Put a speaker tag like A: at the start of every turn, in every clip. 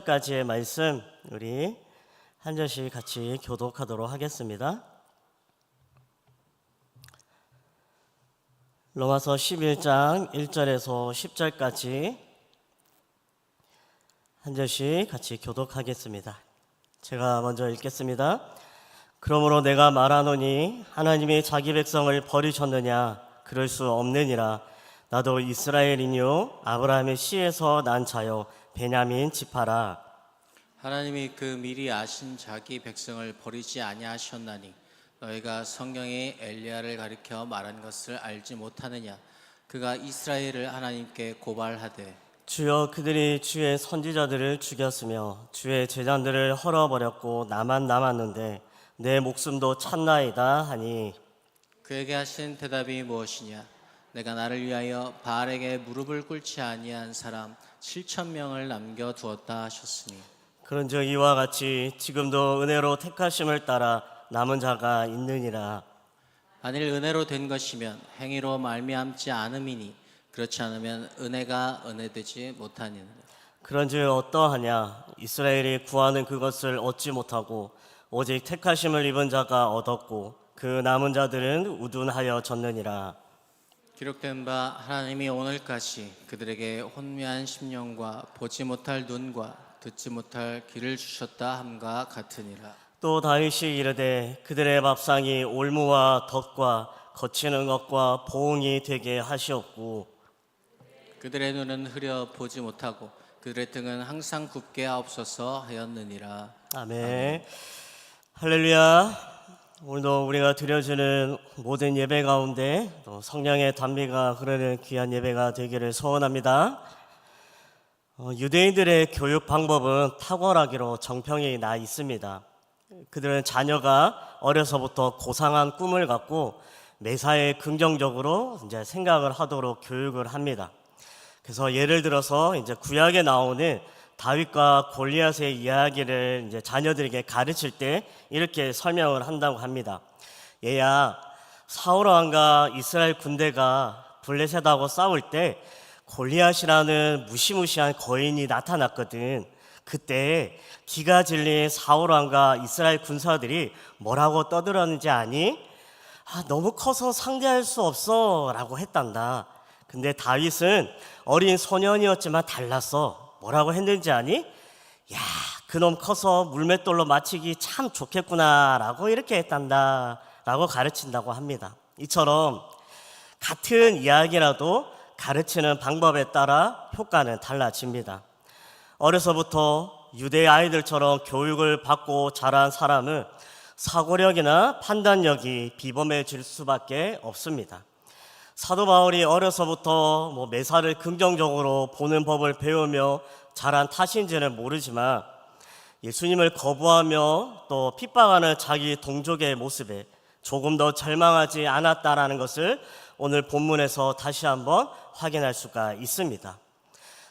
A: 까지의 말씀 우리 한 절씩 같이 교독하도록 하겠습니다. 로마서 11장 1절에서 10절까지 한 절씩 같이 교독하겠습니다. 제가 먼저 읽겠습니다. 그러므로 내가 말하노니 하나님이 자기 백성을 버리셨느냐? 그럴 수 없느니라. 나도 이스라엘이뇨 아브라함의 씨에서 난 자요 베냐민 지파라.
B: 하나님이 그 미리 아신 자기 백성을 버리지 아니하셨나니 너희가 성경에 엘리야를 가리켜 말한 것을 알지 못하느냐? 그가 이스라엘을 하나님께 고발하되
A: 주여 그들이 주의 선지자들을 죽였으며 주의 제자들을 헐어버렸고 나만 남았는데 내 목숨도 찼나이다 하니
B: 그에게 하신 대답이 무엇이냐? 내가 나를 위하여 바알에게 무릎을 꿇지 아니한 사람 7,000명을 남겨두었다 하셨으니
A: 그런즉 이와 같이 지금도 은혜로 택하심을 따라 남은 자가 있느니라.
B: 만일 은혜로 된 것이면 행위로 말미암지 않음이니 그렇지 않으면 은혜가 은혜되지 못하니라.
A: 그런즉 어떠하냐? 이스라엘이 구하는 그것을 얻지 못하고 오직 택하심을 입은 자가 얻었고 그 남은 자들은 우둔하여 졌느니라.
B: 기록된 바 하나님이 오늘까지 그들에게 혼미한 심령과 보지 못할 눈과 듣지 못할 귀를 주셨다 함과 같으니라.
A: 또 다윗이 이르되 그들의 밥상이 올무와 덫과 거치는 것과 보응이 되게 하시옵고
B: 그들의 눈은 흐려 보지 못하고 그들의 등은 항상 굽게 하옵소서 하였느니라.
A: 아멘. 할렐루야. 오늘도 우리가 드려지는 모든 예배 가운데 또 성령의 단비가 흐르는 귀한 예배가 되기를 소원합니다. 유대인들의 교육 방법은 탁월하기로 정평이 나 있습니다. 그들은 자녀가 어려서부터 고상한 꿈을 갖고 매사에 긍정적으로 이제 생각을 하도록 교육을 합니다. 그래서 예를 들어서 이제 구약에 나오는 다윗과 골리앗의 이야기를 이제 자녀들에게 가르칠 때 이렇게 설명을 한다고 합니다. 얘야, 사울 왕과 이스라엘 군대가 블레셋하고 싸울 때 골리앗이라는 무시무시한 거인이 나타났거든. 그때 기가 질린 사울 왕과 이스라엘 군사들이 뭐라고 떠들었는지 아니? 너무 커서 상대할 수 없어 라고 했단다. 근데 다윗은 어린 소년이었지만 달랐어. 뭐라고 했는지 아니? 야, 그놈 커서 물맷돌로 맞히기 참 좋겠구나 라고 이렇게 했단다 라고 가르친다고 합니다. 이처럼 같은 이야기라도 가르치는 방법에 따라 효과는 달라집니다. 어려서부터 유대 아이들처럼 교육을 받고 자란 사람은 사고력이나 판단력이 비범해질 수밖에 없습니다. 사도 바울이 어려서부터 매사를 긍정적으로 보는 법을 배우며 자란 탓인지는 모르지만 예수님을 거부하며 또 핍박하는 자기 동족의 모습에 조금 더 절망하지 않았다라는 것을 오늘 본문에서 다시 한번 확인할 수가 있습니다.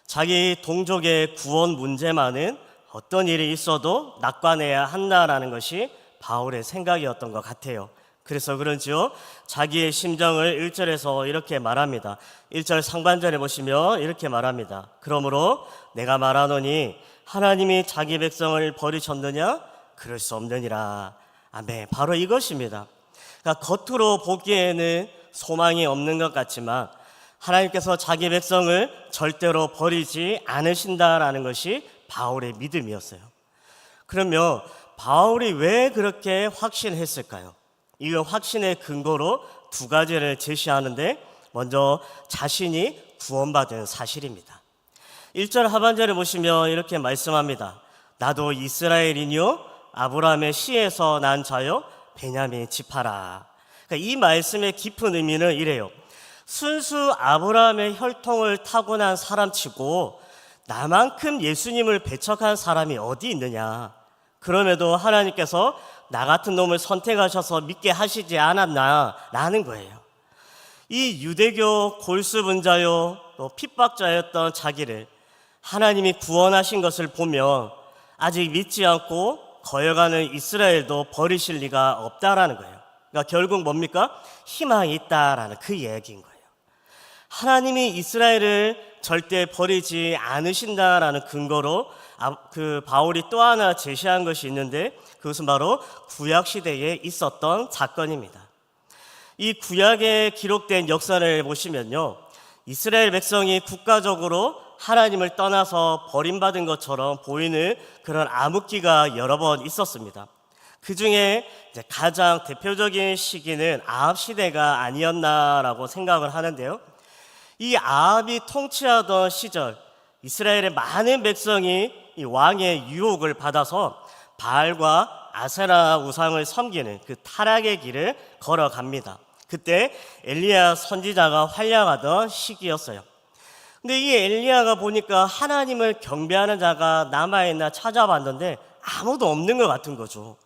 A: 자기 동족의 구원 문제만은 어떤 일이 있어도 낙관해야 한다라는 것이 바울의 생각이었던 것 같아요. 그래서 그런지요, 자기의 심정을 1절에서 이렇게 말합니다. 1절 상반절에 보시면 이렇게 말합니다. 그러므로 내가 말하노니 하나님이 자기 백성을 버리셨느냐? 그럴 수 없느니라. 아멘. 바로 이것입니다. 그러니까 겉으로 보기에는 소망이 없는 것 같지만 하나님께서 자기 백성을 절대로 버리지 않으신다라는 것이 바울의 믿음이었어요. 그러면 바울이 왜 그렇게 확신했을까요? 이 확신의 근거로 두 가지를 제시하는데 먼저 자신이 구원받은 사실입니다. 1절 하반절에 보시면 이렇게 말씀합니다. 나도 이스라엘이뇨 아브라함의 씨에서 난 자요 베냐민 지파라. 그러니까 이 말씀의 깊은 의미는 이래요. 순수 아브라함의 혈통을 타고난 사람치고 나만큼 예수님을 배척한 사람이 어디 있느냐. 그럼에도 하나님께서 나 같은 놈을 선택하셔서 믿게 하시지 않았나라는 거예요. 이 유대교 골수분자요 또 핍박자였던 자기를 하나님이 구원하신 것을 보면 아직 믿지 않고 거여가는 이스라엘도 버리실 리가 없다라는 거예요. 그러니까 결국 뭡니까? 희망이 있다라는 그 얘기인 거예요. 하나님이 이스라엘을 절대 버리지 않으신다라는 근거로 그 바울이 또 하나 제시한 것이 있는데 그것은 바로 구약 시대에 있었던 사건입니다. 이 구약에 기록된 역사를 보시면요, 이스라엘 백성이 국가적으로 하나님을 떠나서 버림받은 것처럼 보이는 그런 암흑기가 여러 번 있었습니다. 그 중에 가장 대표적인 시기는 아합 시대가 아니었나라고 생각을 하는데요. 이 아합이 통치하던 시절 이스라엘의 많은 백성이 이 왕의 유혹을 받아서 바알과 아세라 우상을 섬기는 그 타락의 길을 걸어갑니다. 그때 엘리야 선지자가 활약하던 시기였어요. 근데 이 엘리야가 보니까 하나님을 경배하는 자가 남아있나 찾아봤는데 아무도 없는 것 같은 거죠.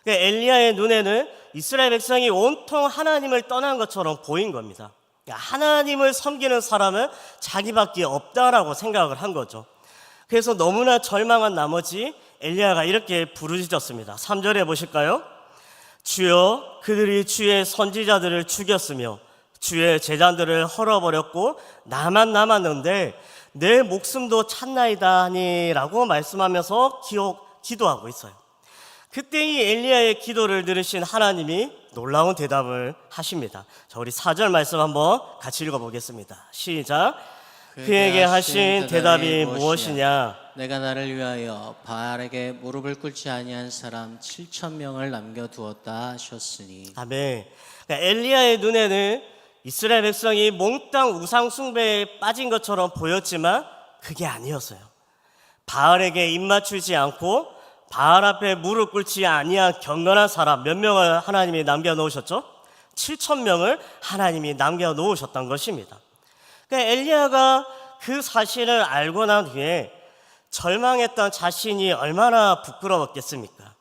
A: 그러니까 엘리야의 눈에는 이스라엘 백성이 온통 하나님을 떠난 것처럼 보인 겁니다. 하나님을 섬기는 사람은 자기밖에 없다라고 생각을 한 거죠. 그래서 너무나 절망한 나머지 엘리야가 이렇게 부르짖었습니다. 3절에 보실까요? 주여, 그들이 주의 선지자들을 죽였으며 주의 제자들을 헐어버렸고 나만 남았는데 내 목숨도 찾나이다 하니라고 말씀하면서 기도하고 있어요. 그때 이 엘리야의 기도를 들으신 하나님이 놀라운 대답을 하십니다. 자, 우리 4절 말씀 한번 같이 읽어보겠습니다. 시작. 그에게 하신 대답이 무엇이냐?
B: 내가 나를 위하여 바알에게 무릎을 꿇지 아니한 사람 7,000명을 남겨두었다 하셨으니.
A: 아멘. 그러니까 엘리야의 눈에는 이스라엘 백성이 몽땅 우상 숭배에 빠진 것처럼 보였지만 그게 아니었어요. 바알에게 입맞추지 않고 바알 앞에 무릎 꿇지 아니한 경건한 사람 몇 명을 하나님이 남겨놓으셨죠? 7,000명을 하나님이 남겨놓으셨던 것입니다. 그러니까 엘리야가 그 사실을 알고 난 후에 절망했던 자신이 얼마나 부끄러웠겠습니까?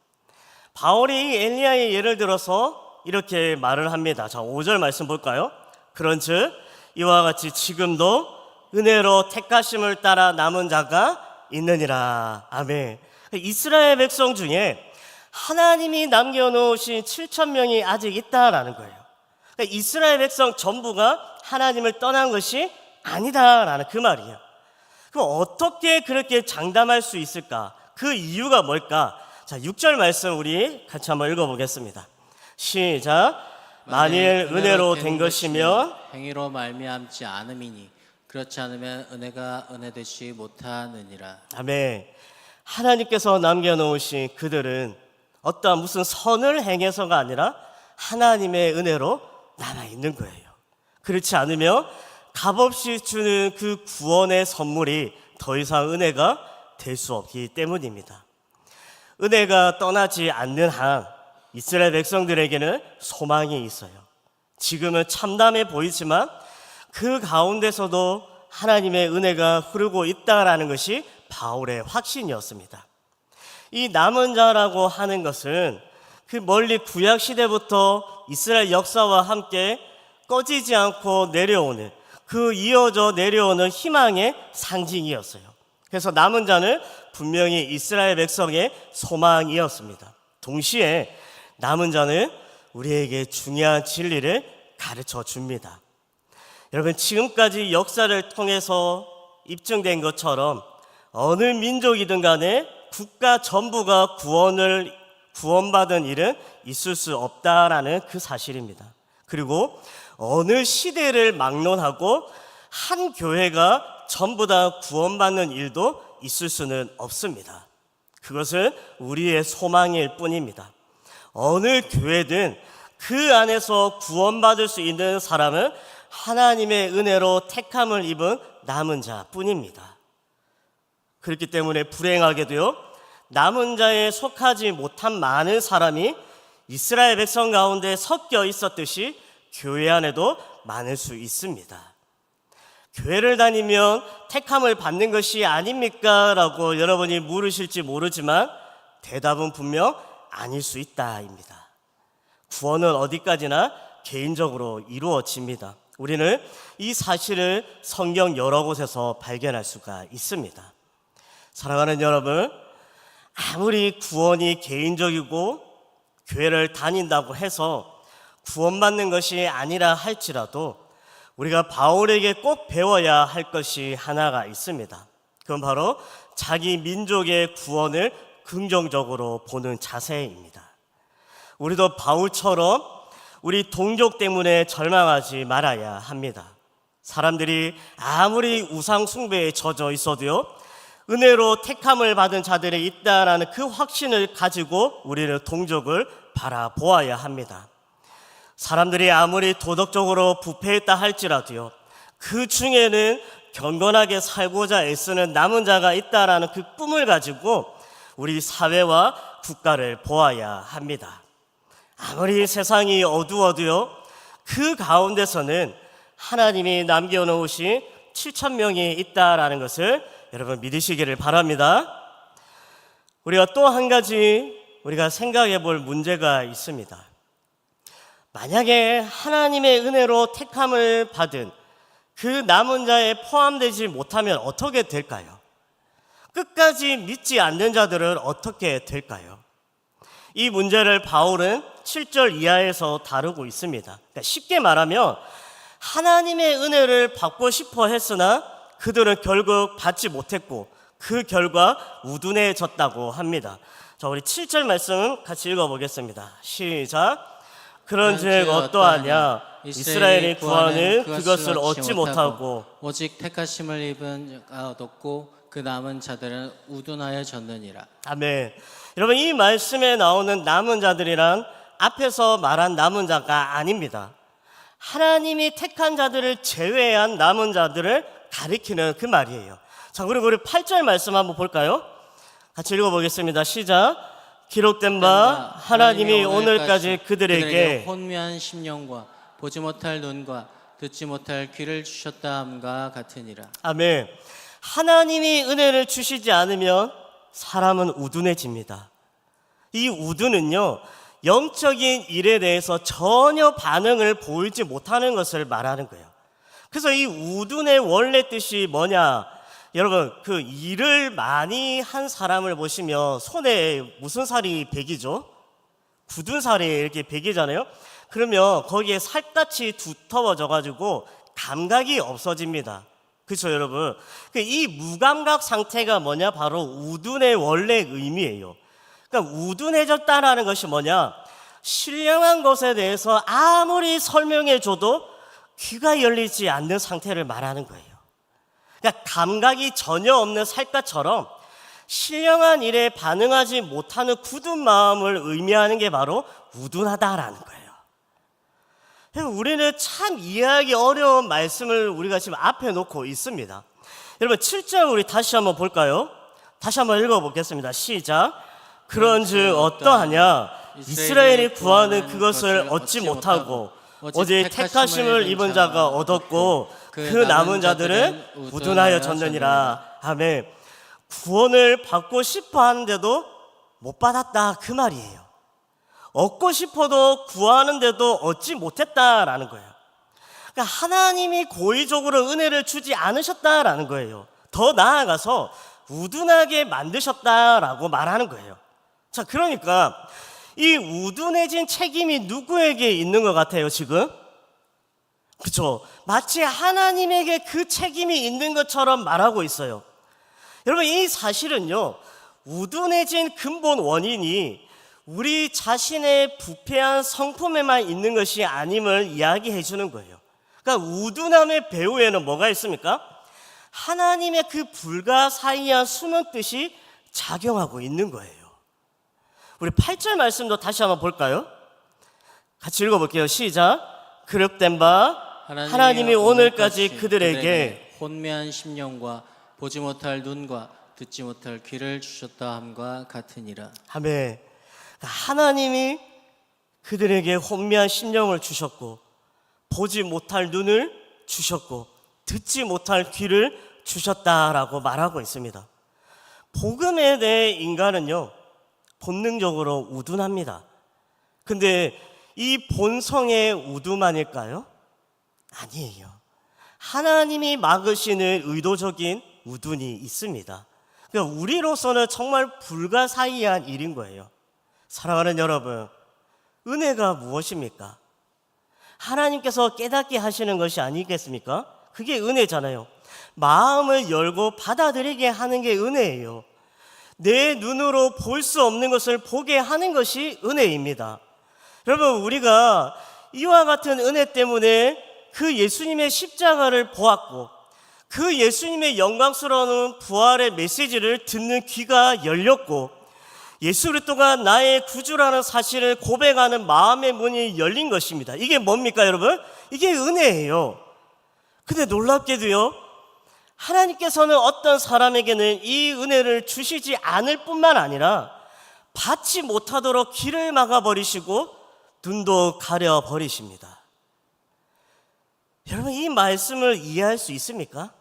A: 바울이 엘리야의 예를 들어서 이렇게 말을 합니다. 자, 5절 말씀 볼까요? 그런즉 이와 같이 지금도 은혜로 택하심을 따라 남은 자가 있느니라. 아멘. 이스라엘 백성 중에 하나님이 남겨놓으신 7,000명이 아직 있다라는 거예요. 그러니까 이스라엘 백성 전부가 하나님을 떠난 것이 아니다라는 그 말이에요. 그럼 어떻게 그렇게 장담할 수 있을까? 그 이유가 뭘까? 자, 6절 말씀 우리 같이 한번 읽어보겠습니다. 시작. 만일 은혜로 된 것이면
B: 행위로 말미암지 않음이니 그렇지 않으면 은혜가 은혜되지 못하느니라.
A: 아멘. 하나님께서 남겨놓으신 그들은 어떠한 무슨 선을 행해서가 아니라 하나님의 은혜로 남아있는 거예요. 그렇지 않으면 값없이 주는 그 구원의 선물이 더 이상 은혜가 될 수 없기 때문입니다. 은혜가 떠나지 않는 한 이스라엘 백성들에게는 소망이 있어요. 지금은 참담해 보이지만 그 가운데서도 하나님의 은혜가 흐르고 있다라는 것이 바울의 확신이었습니다. 이 남은 자라고 하는 것은 그 멀리 구약 시대부터 이스라엘 역사와 함께 꺼지지 않고 내려오는 그 이어져 내려오는 희망의 상징이었어요. 그래서 남은 자는 분명히 이스라엘 백성의 소망이었습니다. 동시에 남은 자는 우리에게 중요한 진리를 가르쳐 줍니다. 여러분, 지금까지 역사를 통해서 입증된 것처럼 어느 민족이든 간에 국가 전부가 구원받은 일은 있을 수 없다라는 그 사실입니다. 그리고 어느 시대를 막론하고 한 교회가 전부 다 구원받는 일도 있을 수는 없습니다. 그것은 우리의 소망일 뿐입니다. 어느 교회든 그 안에서 구원받을 수 있는 사람은 하나님의 은혜로 택함을 입은 남은 자뿐입니다. 그렇기 때문에 불행하게도요, 남은 자에 속하지 못한 많은 사람이 이스라엘 백성 가운데 섞여 있었듯이 교회 안에도 많을 수 있습니다. 교회를 다니면 택함을 받는 것이 아닙니까? 라고 여러분이 물으실지 모르지만 대답은 분명 아닐 수 있다입니다. 구원은 어디까지나 개인적으로 이루어집니다. 우리는 이 사실을 성경 여러 곳에서 발견할 수가 있습니다. 사랑하는 여러분, 아무리 구원이 개인적이고 교회를 다닌다고 해서 구원받는 것이 아니라 할지라도 우리가 바울에게 꼭 배워야 할 것이 하나가 있습니다. 그건 바로 자기 민족의 구원을 긍정적으로 보는 자세입니다. 우리도 바울처럼 우리 동족 때문에 절망하지 말아야 합니다. 사람들이 아무리 우상 숭배에 젖어 있어도요, 은혜로 택함을 받은 자들이 있다라는 그 확신을 가지고 우리는 동족을 바라보아야 합니다. 사람들이 아무리 도덕적으로 부패했다 할지라도요, 그 중에는 경건하게 살고자 애쓰는 남은 자가 있다라는 그 꿈을 가지고 우리 사회와 국가를 보아야 합니다. 아무리 세상이 어두워도요, 그 가운데서는 하나님이 남겨놓으신 7,000명이 있다라는 것을 여러분 믿으시기를 바랍니다. 우리가 또 한 가지 우리가 생각해 볼 문제가 있습니다. 만약에 하나님의 은혜로 택함을 받은 그 남은 자에 포함되지 못하면 어떻게 될까요? 끝까지 믿지 않는 자들은 어떻게 될까요? 이 문제를 바울은 7절 이하에서 다루고 있습니다. 그러니까 쉽게 말하면 하나님의 은혜를 받고 싶어 했으나 그들은 결국 받지 못했고 그 결과 우둔해졌다고 합니다. 자, 우리 7절 말씀 같이 읽어보겠습니다. 시작. 그런즉 어떠하냐? 이스라엘이 구하는 그것을 얻지 못하고
B: 오직 택하심을 입은 자가 얻었고 그 남은 자들은 우둔하여 졌느니라.
A: 아멘. 여러분, 이 말씀에 나오는 남은 자들이란 앞에서 말한 남은 자가 아닙니다. 하나님이 택한 자들을 제외한 남은 자들을 가리키는 그 말이에요. 자, 그리고 우리 8절 말씀 한번 볼까요? 같이 읽어보겠습니다. 시작. 기록된 바 하나님이 오늘까지 그들에게
B: 혼미한 심령과 보지 못할 눈과 듣지 못할 귀를 주셨다 함과 같으니라.
A: 아멘. 하나님이 은혜를 주시지 않으면 사람은 우둔해집니다. 이 우둔은요, 영적인 일에 대해서 전혀 반응을 보이지 못하는 것을 말하는 거예요. 그래서 이 우둔의 원래 뜻이 뭐냐? 여러분, 그 일을 많이 한 사람을 보시면 손에 무슨 살이 배기죠? 굳은 살이 이렇게 배기잖아요. 그러면 거기에 살갗이 두터워져 가지고 감각이 없어집니다. 그렇죠, 여러분? 이 무감각 상태가 뭐냐? 바로 우둔의 원래 의미예요. 그러니까 우둔해졌다라는 것이 뭐냐? 신령한 것에 대해서 아무리 설명해줘도 귀가 열리지 않는 상태를 말하는 거예요. 그러니까 감각이 전혀 없는 살갗처럼 신령한 일에 반응하지 못하는 굳은 마음을 의미하는 게 바로 우둔하다라는 거예요. 우리는 참 이해하기 어려운 말씀을 우리가 지금 앞에 놓고 있습니다. 여러분, 7절 우리 다시 한번 볼까요? 다시 한번 읽어보겠습니다. 시작. 그런즉 어떠하냐? 이스라엘이 구하는 그것을 얻지 못하고 오직 택하심을 입은 자가 얻었고 그 남은 자들은 우둔하여 졌느니라. 아멘. 구원을 받고 싶어 하는데도 못 받았다, 그 말이에요. 얻고 싶어도 구하는데도 얻지 못했다라는 거예요. 그러니까 하나님이 고의적으로 은혜를 주지 않으셨다라는 거예요. 더 나아가서 우둔하게 만드셨다라고 말하는 거예요. 자, 그러니까 이 우둔해진 책임이 누구에게 있는 것 같아요, 지금? 그렇죠? 마치 하나님에게 그 책임이 있는 것처럼 말하고 있어요. 여러분, 이 사실은요, 우둔해진 근본 원인이 우리 자신의 부패한 성품에만 있는 것이 아님을 이야기해 주는 거예요. 그러니까 우둔함의 배후에는 뭐가 있습니까? 하나님의 그 불가사의한 숨은 뜻이 작용하고 있는 거예요. 우리 8절 말씀도 다시 한번 볼까요? 같이 읽어볼게요. 시작. 그릇된 바 하나님이 오늘까지 그들에게
B: 혼미한 심령과 보지 못할 눈과 듣지 못할 귀를 주셨다 함과 같으니라.
A: 아멘. 하나님이 그들에게 혼미한 심령을 주셨고 보지 못할 눈을 주셨고 듣지 못할 귀를 주셨다라고 말하고 있습니다. 복음에 대해 인간은요, 본능적으로 우둔합니다. 근데 이 본성의 우둔만일까요? 아니에요. 하나님이 막으시는 의도적인 우둔이 있습니다. 그러니까 우리로서는 정말 불가사의한 일인 거예요. 사랑하는 여러분, 은혜가 무엇입니까? 하나님께서 깨닫게 하시는 것이 아니겠습니까? 그게 은혜잖아요. 마음을 열고 받아들이게 하는 게 은혜예요. 내 눈으로 볼 수 없는 것을 보게 하는 것이 은혜입니다. 여러분, 우리가 이와 같은 은혜 때문에 그 예수님의 십자가를 보았고 그 예수님의 영광스러운 부활의 메시지를 듣는 귀가 열렸고 예수 그리스도가 나의 구주라는 사실을 고백하는 마음의 문이 열린 것입니다. 이게 뭡니까, 여러분? 이게 은혜예요. 근데 놀랍게도요, 하나님께서는 어떤 사람에게는 이 은혜를 주시지 않을 뿐만 아니라 받지 못하도록 길을 막아버리시고 눈도 가려버리십니다. 여러분, 이 말씀을 이해할 수 있습니까?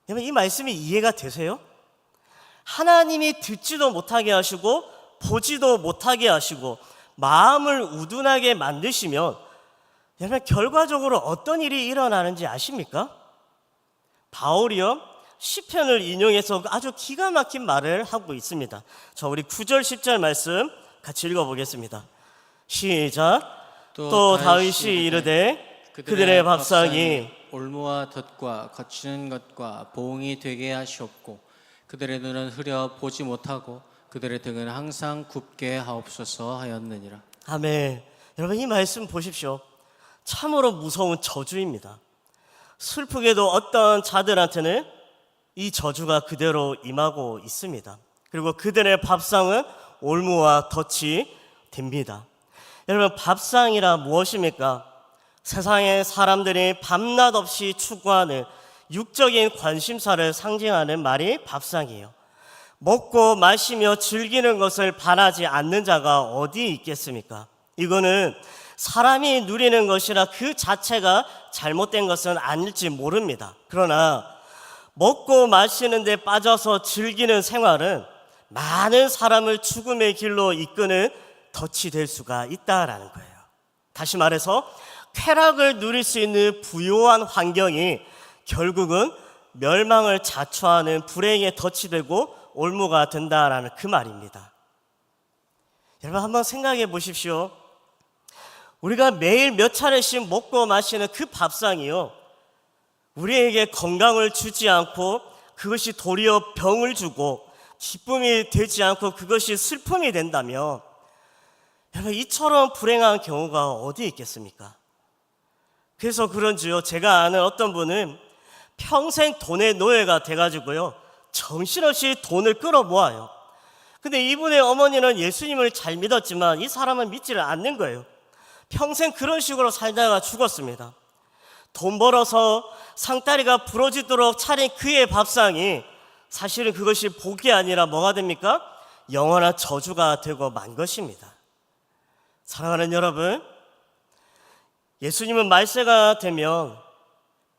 A: 여러분, 이 말씀이 이해가 되세요? 하나님이 듣지도 못하게 하시고 보지도 못하게 하시고 마음을 우둔하게 만드시면 여러분, 결과적으로 어떤 일이 일어나는지 아십니까? 바울이요, 시편을 인용해서 아주 기가 막힌 말을 하고 있습니다. 자, 우리 9절 10절 말씀 같이 읽어보겠습니다. 시작. 또 다윗이 이르되 그들의 밥상이
B: 올무와 덫과 거치는 것과 보응이 되게 하시옵고 그들의 눈은 흐려 보지 못하고 그들의 등은 항상 굽게 하옵소서 하였느니라.
A: 아멘. 여러분, 이 말씀 보십시오. 참으로 무서운 저주입니다. 슬프게도 어떤 자들한테는 이 저주가 그대로 임하고 있습니다. 그리고 그들의 밥상은 올무와 덫이 됩니다. 여러분, 밥상이라 무엇입니까? 세상의 사람들이 밤낮 없이 추구하는 육적인 관심사를 상징하는 말이 밥상이에요. 먹고 마시며 즐기는 것을 바라지 않는 자가 어디 있겠습니까? 이거는 사람이 누리는 것이라 그 자체가 잘못된 것은 아닐지 모릅니다. 그러나 먹고 마시는 데 빠져서 즐기는 생활은 많은 사람을 죽음의 길로 이끄는 덫이 될 수가 있다라는 거예요. 다시 말해서 쾌락을 누릴 수 있는 부요한 환경이 결국은 멸망을 자초하는 불행의 덫이 되고 올무가 된다라는 그 말입니다. 여러분, 한번 생각해 보십시오. 우리가 매일 몇 차례씩 먹고 마시는 그 밥상이요, 우리에게 건강을 주지 않고 그것이 도리어 병을 주고 기쁨이 되지 않고 그것이 슬픔이 된다면 여러분, 이처럼 불행한 경우가 어디 있겠습니까? 그래서 그런지요, 제가 아는 어떤 분은 평생 돈의 노예가 돼가지고요, 정신없이 돈을 끌어모아요. 근데 이분의 어머니는 예수님을 잘 믿었지만 이 사람은 믿지를 않는 거예요. 평생 그런 식으로 살다가 죽었습니다. 돈 벌어서 상다리가 부러지도록 차린 그의 밥상이 사실은 그것이 복이 아니라 뭐가 됩니까? 영원한 저주가 되고 만 것입니다. 사랑하는 여러분, 예수님은 말세가 되면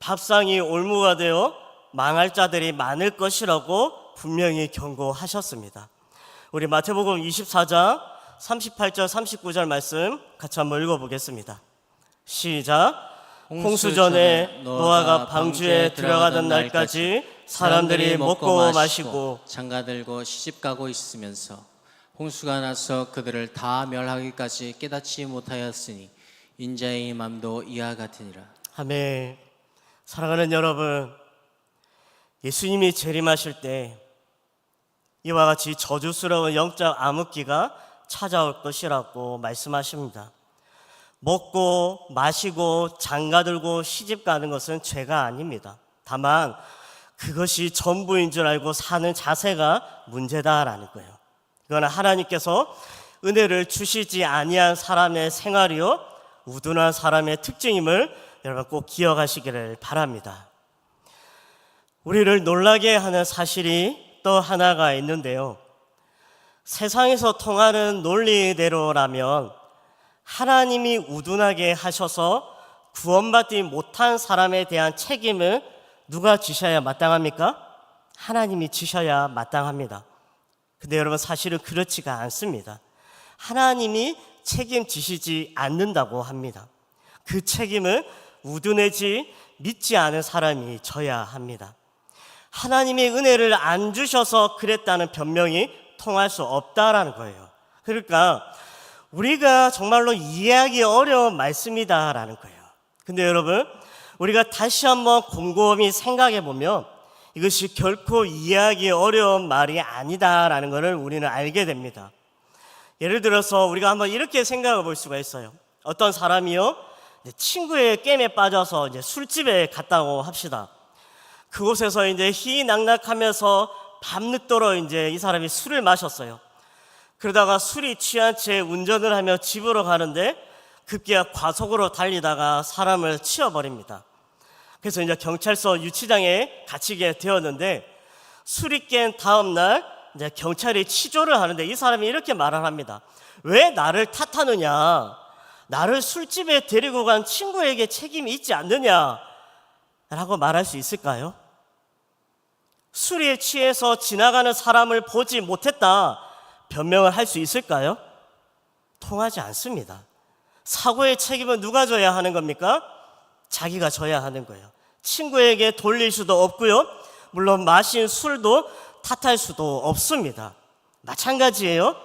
A: 밥상이 올무가 되어 망할 자들이 많을 것이라고 분명히 경고하셨습니다. 우리 마태복음 24장 38절 39절 말씀 같이 한번 읽어보겠습니다. 시작. 홍수 전에 노아가 방주에 들어가던 날까지 사람들이 먹고 마시고
B: 장가들고 시집가고 있으면서 홍수가 나서 그들을 다 멸하기까지 깨닫지 못하였으니 인자의 맘도 이와 같으니라.
A: 아멘. 사랑하는 여러분, 예수님이 재림하실 때 이와 같이 저주스러운 영적 암흑기가 찾아올 것이라고 말씀하십니다. 먹고 마시고 장가들고 시집가는 것은 죄가 아닙니다. 다만 그것이 전부인 줄 알고 사는 자세가 문제다라는 거예요. 이거는 하나님께서 은혜를 주시지 아니한 사람의 생활이요, 우둔한 사람의 특징임을 여러분 꼭 기억하시기를 바랍니다. 우리를 놀라게 하는 사실이 또 하나가 있는데요, 세상에서 통하는 논리대로라면 하나님이 우둔하게 하셔서 구원받지 못한 사람에 대한 책임을 누가 지셔야 마땅합니까? 하나님이 지셔야 마땅합니다. 근데 여러분, 사실은 그렇지가 않습니다. 하나님이 책임지시지 않는다고 합니다. 그 책임은 우둔해지 믿지 않은 사람이 져야 합니다. 하나님의 은혜를 안 주셔서 그랬다는 변명이 통할 수 없다라는 거예요. 그러니까 우리가 정말로 이해하기 어려운 말씀이다라는 거예요. 근데 여러분, 우리가 다시 한번 곰곰이 생각해 보면 이것이 결코 이해하기 어려운 말이 아니다라는 것을 우리는 알게 됩니다. 예를 들어서 우리가 한번 이렇게 생각해 볼 수가 있어요. 어떤 사람이요, 친구의 게임에 빠져서 이제 술집에 갔다고 합시다. 그곳에서 이제 희낙낙하면서 밤늦도록 이제 이 사람이 술을 마셨어요. 그러다가 술이 취한 채 운전을 하며 집으로 가는데 급기야 과속으로 달리다가 사람을 치어버립니다. 그래서 이제 경찰서 유치장에 갇히게 되었는데, 술이 깬 다음 날 이제 경찰이 치조를 하는데 이 사람이 이렇게 말을 합니다. 왜 나를 탓하느냐? 나를 술집에 데리고 간 친구에게 책임이 있지 않느냐? 라고 말할 수 있을까요? 술에 취해서 지나가는 사람을 보지 못했다 변명을 할 수 있을까요? 통하지 않습니다. 사고의 책임은 누가 져야 하는 겁니까? 자기가 져야 하는 거예요. 친구에게 돌릴 수도 없고요, 물론 마신 술도 탓할 수도 없습니다. 마찬가지예요.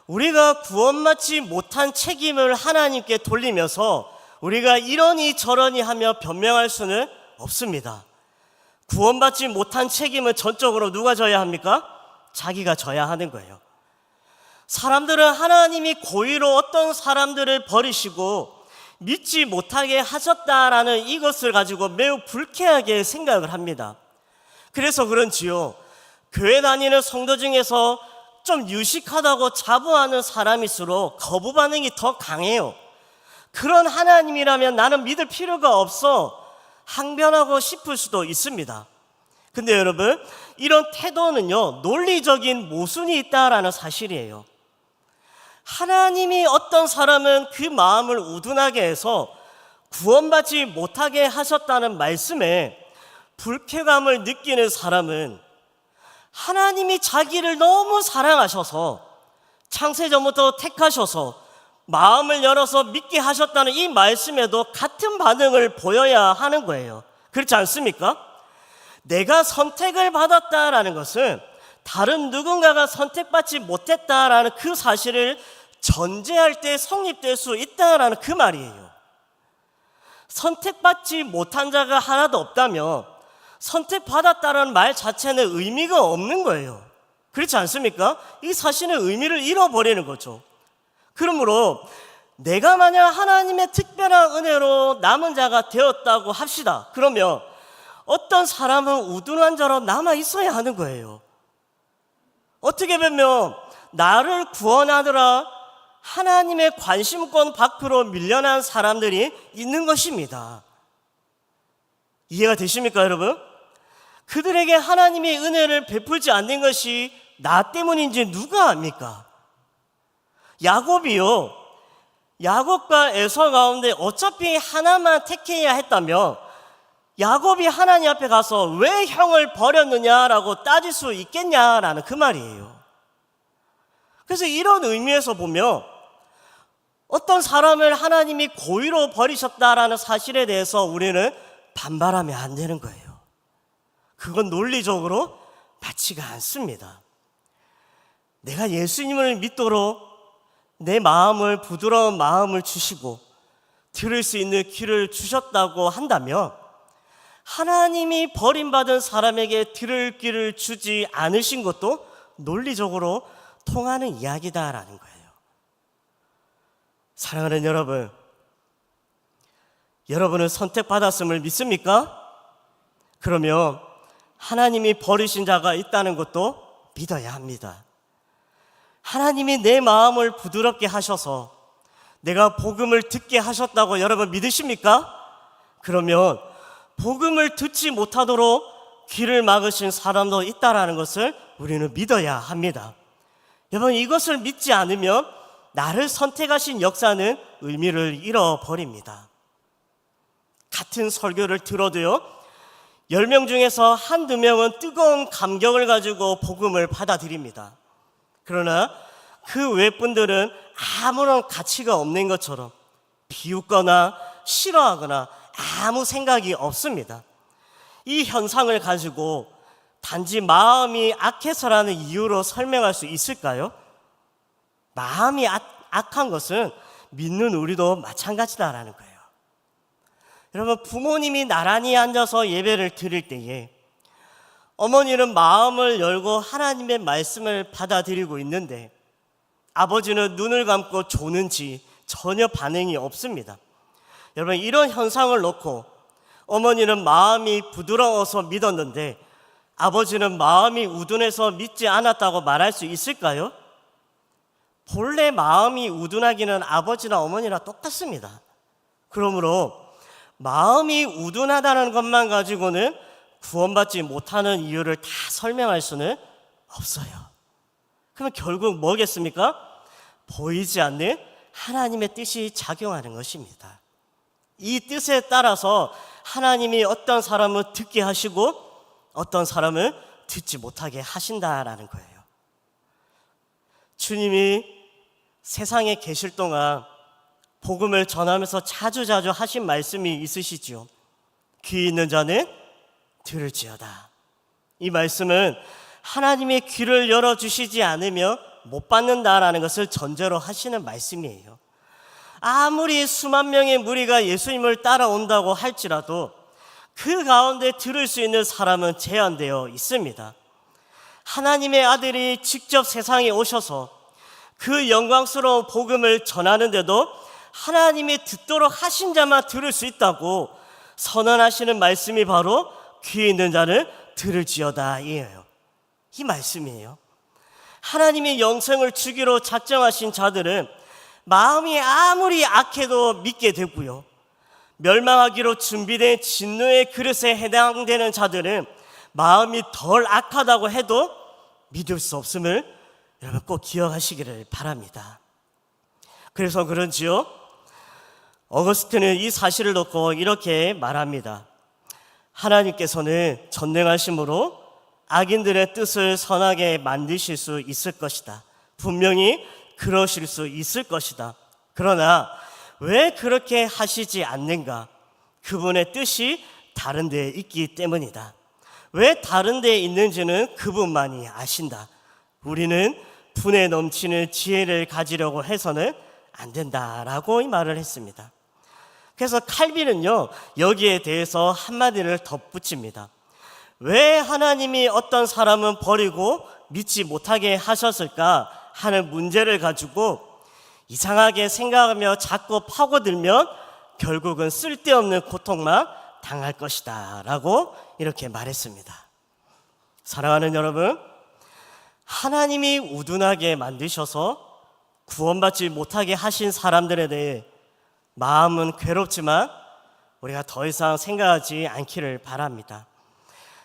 A: 우리가 구원받지 못한 책임을 하나님께 돌리면서 우리가 이러니 저러니 하며 변명할 수는 없습니다. 구원받지 못한 책임은 전적으로 누가 져야 합니까? 자기가 져야 하는 거예요. 사람들은 하나님이 고의로 어떤 사람들을 버리시고 믿지 못하게 하셨다라는 이것을 가지고 매우 불쾌하게 생각을 합니다. 그래서 그런지요, 교회 다니는 성도 중에서 좀 유식하다고 자부하는 사람일수록 거부 반응이 더 강해요. 그런 하나님이라면 나는 믿을 필요가 없어 항변하고 싶을 수도 있습니다. 근데 여러분, 이런 태도는요, 논리적인 모순이 있다라는 사실이에요. 하나님이 어떤 사람은 그 마음을 우둔하게 해서 구원받지 못하게 하셨다는 말씀에 불쾌감을 느끼는 사람은 하나님이 자기를 너무 사랑하셔서 창세전부터 택하셔서 마음을 열어서 믿게 하셨다는 이 말씀에도 같은 반응을 보여야 하는 거예요. 그렇지 않습니까? 내가 선택을 받았다라는 것은 다른 누군가가 선택받지 못했다라는 그 사실을 전제할 때 성립될 수 있다라는 그 말이에요. 선택받지 못한 자가 하나도 없다면 선택받았다는 말 자체는 의미가 없는 거예요. 그렇지 않습니까? 이 사실은 의미를 잃어버리는 거죠. 그러므로 내가 만약 하나님의 특별한 은혜로 남은 자가 되었다고 합시다. 그러면 어떤 사람은 우둔한 자로 남아 있어야 하는 거예요. 어떻게 보면 나를 구원하느라 하나님의 관심권 밖으로 밀려난 사람들이 있는 것입니다. 이해가 되십니까, 여러분? 그들에게 하나님의 은혜를 베풀지 않는 것이 나 때문인지 누가 압니까? 야곱이요, 야곱과 에서 가운데 어차피 하나만 택해야 했다면 야곱이 하나님 앞에 가서 왜 형을 버렸느냐라고 따질 수 있겠냐라는 그 말이에요. 그래서 이런 의미에서 보면 어떤 사람을 하나님이 고의로 버리셨다라는 사실에 대해서 우리는 반발하면 안 되는 거예요. 그건 논리적으로 맞지가 않습니다. 내가 예수님을 믿도록 내 마음을, 부드러운 마음을 주시고 들을 수 있는 귀를 주셨다고 한다면 하나님이 버림받은 사람에게 들을 귀를 주지 않으신 것도 논리적으로 통하는 이야기다라는 거예요. 사랑하는 여러분, 여러분은 선택받았음을 믿습니까? 그러면 하나님이 버리신 자가 있다는 것도 믿어야 합니다. 하나님이 내 마음을 부드럽게 하셔서 내가 복음을 듣게 하셨다고 여러분 믿으십니까? 그러면 복음을 듣지 못하도록 귀를 막으신 사람도 있다는 것을 우리는 믿어야 합니다. 여러분, 이것을 믿지 않으면 나를 선택하신 역사는 의미를 잃어버립니다. 같은 설교를 들어도요, 10명 중에서 한두 명은 뜨거운 감격을 가지고 복음을 받아들입니다. 그러나 그 외 분들은 아무런 가치가 없는 것처럼 비웃거나 싫어하거나 아무 생각이 없습니다. 이 현상을 가지고 단지 마음이 악해서라는 이유로 설명할 수 있을까요? 마음이 악한 것은 믿는 우리도 마찬가지다라는 거예요. 여러분, 부모님이 나란히 앉아서 예배를 드릴 때에 어머니는 마음을 열고 하나님의 말씀을 받아들이고 있는데 아버지는 눈을 감고 조는지 전혀 반응이 없습니다. 여러분, 이런 현상을 놓고 어머니는 마음이 부드러워서 믿었는데 아버지는 마음이 우둔해서 믿지 않았다고 말할 수 있을까요? 본래 마음이 우둔하기는 아버지나 어머니나 똑같습니다. 그러므로 마음이 우둔하다는 것만 가지고는 구원받지 못하는 이유를 다 설명할 수는 없어요. 그러면 결국 뭐겠습니까? 보이지 않는 하나님의 뜻이 작용하는 것입니다. 이 뜻에 따라서 하나님이 어떤 사람을 듣게 하시고 어떤 사람을 듣지 못하게 하신다라는 거예요. 주님이 세상에 계실 동안 복음을 전하면서 자주자주 하신 말씀이 있으시지요. 귀 있는 자는 들을지어다. 이 말씀은 하나님의 귀를 열어주시지 않으면 못 받는다라는 것을 전제로 하시는 말씀이에요. 아무리 수만 명의 무리가 예수님을 따라온다고 할지라도 그 가운데 들을 수 있는 사람은 제한되어 있습니다. 하나님의 아들이 직접 세상에 오셔서 그 영광스러운 복음을 전하는데도 하나님이 듣도록 하신 자만 들을 수 있다고 선언하시는 말씀이 바로 귀 있는 자는 들을지어다 이에요. 이 말씀이에요. 하나님이 영생을 주기로 작정하신 자들은 마음이 아무리 악해도 믿게 되고요, 멸망하기로 준비된 진노의 그릇에 해당되는 자들은 마음이 덜 악하다고 해도 믿을 수 없음을 여러분 꼭 기억하시기를 바랍니다. 그래서 그런지요, 어거스틴은 이 사실을 놓고 이렇게 말합니다. 하나님께서는 전능하심으로 악인들의 뜻을 선하게 만드실 수 있을 것이다. 분명히 그러실 수 있을 것이다. 그러나 왜 그렇게 하시지 않는가? 그분의 뜻이 다른 데에 있기 때문이다. 왜 다른 데에 있는지는 그분만이 아신다. 우리는 분에 넘치는 지혜를 가지려고 해서는 안 된다라고 이 말을 했습니다. 그래서 칼빈은요, 여기에 대해서 한마디를 덧붙입니다. 왜 하나님이 어떤 사람은 버리고 믿지 못하게 하셨을까 하는 문제를 가지고 이상하게 생각하며 자꾸 파고들면 결국은 쓸데없는 고통만 당할 것이다 라고 이렇게 말했습니다. 사랑하는 여러분, 하나님이 우둔하게 만드셔서 구원받지 못하게 하신 사람들에 대해 마음은 괴롭지만 우리가 더 이상 생각하지 않기를 바랍니다.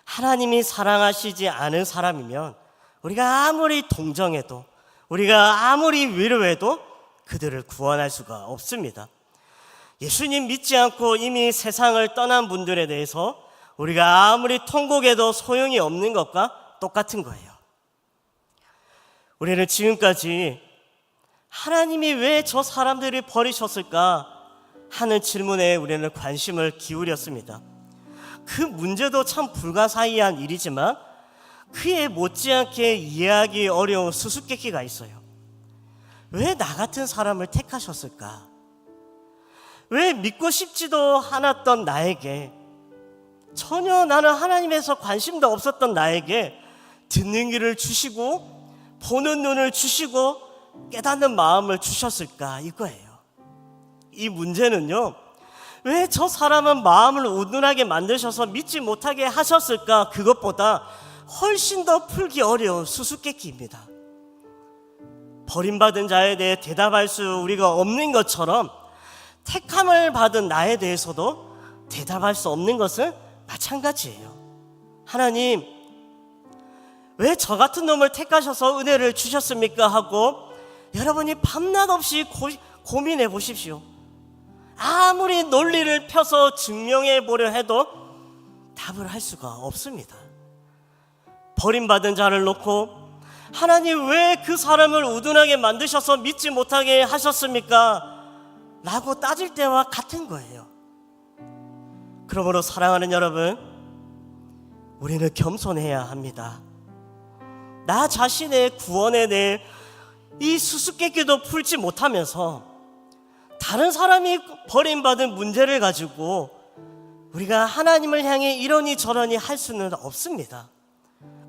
A: 하나님이 사랑하시지 않은 사람이면 우리가 아무리 동정해도, 우리가 아무리 위로해도 그들을 구원할 수가 없습니다. 예수님 믿지 않고 이미 세상을 떠난 분들에 대해서 우리가 아무리 통곡해도 소용이 없는 것과 똑같은 거예요. 우리는 지금까지 하나님이 왜 저 사람들을 버리셨을까 하는 질문에 우리는 관심을 기울였습니다. 그 문제도 참 불가사의한 일이지만 그에 못지않게 이해하기 어려운 수수께끼가 있어요. 왜 나 같은 사람을 택하셨을까? 왜 믿고 싶지도 않았던 나에게, 전혀 나는 하나님에서 관심도 없었던 나에게 듣는 귀를 주시고 보는 눈을 주시고 깨닫는 마음을 주셨을까 이거예요. 이 문제는요, 왜 저 사람은 마음을 우둔하게 만드셔서 믿지 못하게 하셨을까, 그것보다 훨씬 더 풀기 어려운 수수께끼입니다. 버림받은 자에 대해 대답할 수 우리가 없는 것처럼 택함을 받은 나에 대해서도 대답할 수 없는 것은 마찬가지예요. 하나님, 왜 저 같은 놈을 택하셔서 은혜를 주셨습니까? 하고 여러분이 밤낮 없이 고민해 보십시오. 아무리 논리를 펴서 증명해 보려 해도 답을 할 수가 없습니다. 버림받은 자를 놓고 하나님 왜 그 사람을 우둔하게 만드셔서 믿지 못하게 하셨습니까? 라고 따질 때와 같은 거예요. 그러므로 사랑하는 여러분, 우리는 겸손해야 합니다. 나 자신의 구원에 대해 이 수수께끼도 풀지 못하면서 다른 사람이 버림받은 문제를 가지고 우리가 하나님을 향해 이러니 저러니 할 수는 없습니다.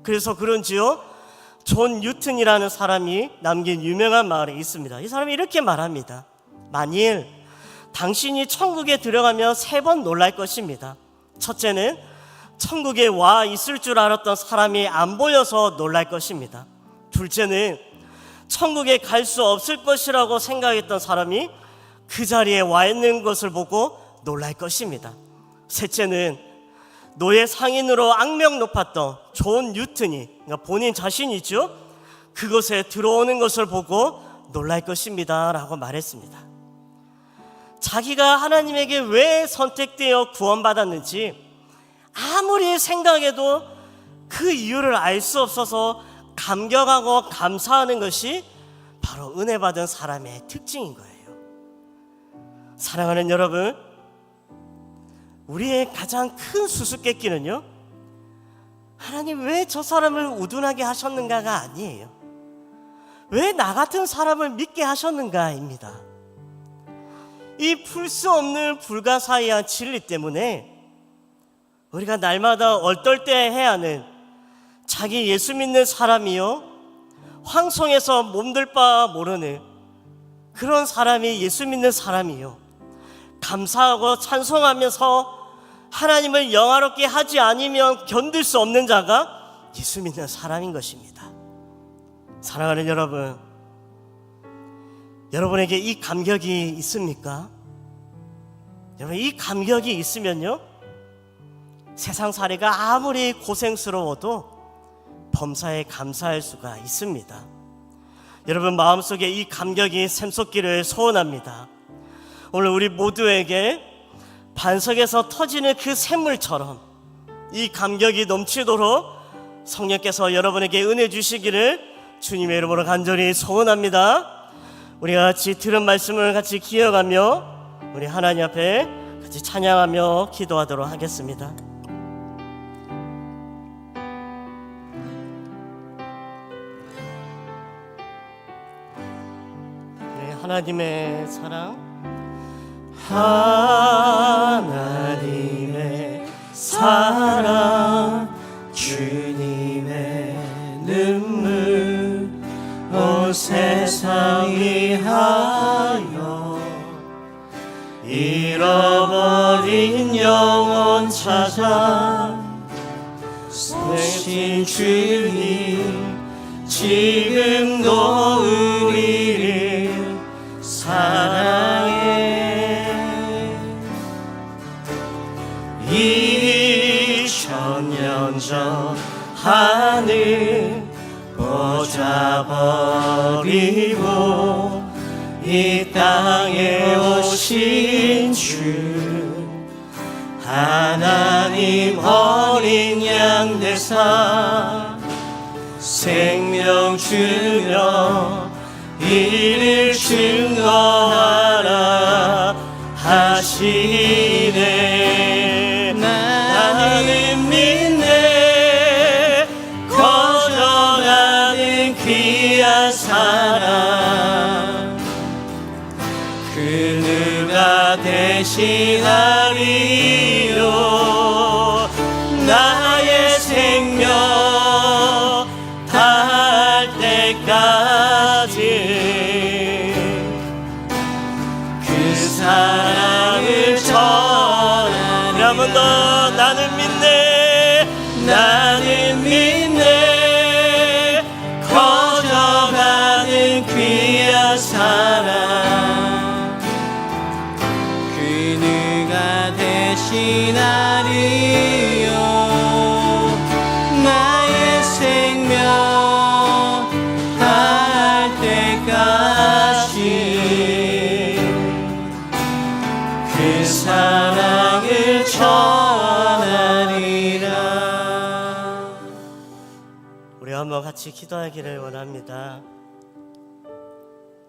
A: 그래서 그런지요, 존 뉴튼이라는 사람이 남긴 유명한 말이 있습니다. 이 사람이 이렇게 말합니다. 만일 당신이 천국에 들어가면 3번 놀랄 것입니다. 첫째는 천국에 와 있을 줄 알았던 사람이 안 보여서 놀랄 것입니다. 둘째는 천국에 갈 수 없을 것이라고 생각했던 사람이 그 자리에 와 있는 것을 보고 놀랄 것입니다. 셋째는 노예 상인으로 악명 높았던 존 뉴튼이, 그러니까 본인 자신이죠, 그곳에 들어오는 것을 보고 놀랄 것입니다 라고 말했습니다. 자기가 하나님에게 왜 선택되어 구원받았는지 아무리 생각해도 그 이유를 알 수 없어서 감격하고 감사하는 것이 바로 은혜 받은 사람의 특징인 거예요. 사랑하는 여러분, 우리의 가장 큰 수수께끼는요, 하나님 왜 저 사람을 우둔하게 하셨는가가 아니에요. 왜 나 같은 사람을 믿게 하셨는가입니다. 이 풀 수 없는 불가사의한 진리 때문에 우리가 날마다 얼떨때해야 하는 자기 예수 믿는 사람이요, 황송해서 몸둘 바 모르는 그런 사람이 예수 믿는 사람이요, 감사하고 찬송하면서 하나님을 영화롭게 하지 않으면 견딜 수 없는 자가 예수 믿는 사람인 것입니다. 사랑하는 여러분, 여러분에게 이 감격이 있습니까? 여러분, 이 감격이 있으면요, 세상살이가 아무리 고생스러워도 범사에 감사할 수가 있습니다. 여러분 마음속에 이 감격이 샘솟기를 소원합니다. 오늘 우리 모두에게 반석에서 터지는 그 샘물처럼 이 감격이 넘치도록 성령께서 여러분에게 은혜 주시기를 주님의 이름으로 간절히 소원합니다. 우리가 같이 들은 말씀을 같이 기억하며 우리 하나님 앞에 같이 찬양하며 기도하도록 하겠습니다. 하나님의 사랑, 하나님의 사랑, 주님의 눈물, 온 세상이 하여 잃어버린 영혼 찾아 오신 주님, 지금도 우리를 사랑해. 2000년 전 하늘 꽂아버리고 이 땅에 오신 주, 하나님 어린 양 되사 생명 주며 이를 증거하라 하시네. 나는 믿네, 거저가는 귀한 사랑, 그 누가 대신하리요. 나의 생명 다할 때까지 그 사랑을 전하리. 한 번 더. 나는 믿네, 나는 믿네, 거저가는 귀한 사랑, 그 누가 대신하리요. 나의 생명 다할 때까지 그 사랑을 전하리라. 우리 한번 같이 기도하기를 원합니다.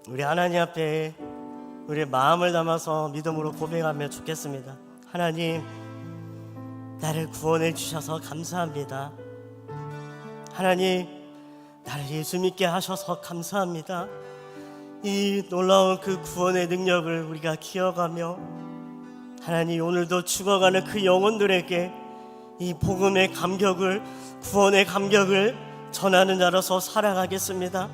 A: 우리 하나님 앞에 우리의 마음을 담아서 믿음으로 고백하며 좋겠습니다. 하나님, 나를 구원해 주셔서 감사합니다. 하나님, 나를 예수 믿게 하셔서 감사합니다. 이 놀라운 그 구원의 능력을 우리가 기억하며 하나님, 오늘도 죽어가는 그 영혼들에게 이 복음의 감격을, 구원의 감격을 전하는 자로서 살아가겠습니다.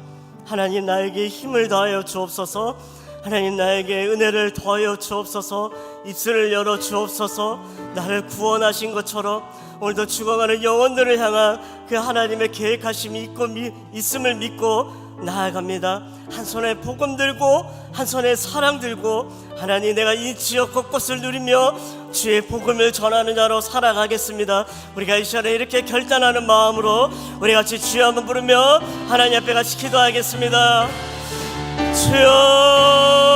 A: 하나님, 나에게 힘을 더하여 주옵소서. 하나님, 나에게 은혜를 더하여 주옵소서. 입술을 열어 주옵소서. 나를 구원하신 것처럼 오늘도 죽어가는 영혼들을 향한 그 하나님의 계획하심이 있음을 믿고 나아갑니다. 한 손에 복음 들고 한 손에 사랑 들고, 하나님, 내가 이 지역 곳곳을 누리며 주의 복음을 전하는 자로 살아가겠습니다. 우리가 이 시간에 이렇게 결단하는 마음으로 우리 같이 주여 한번 부르며 하나님 앞에 같이 기도하겠습니다. 주여,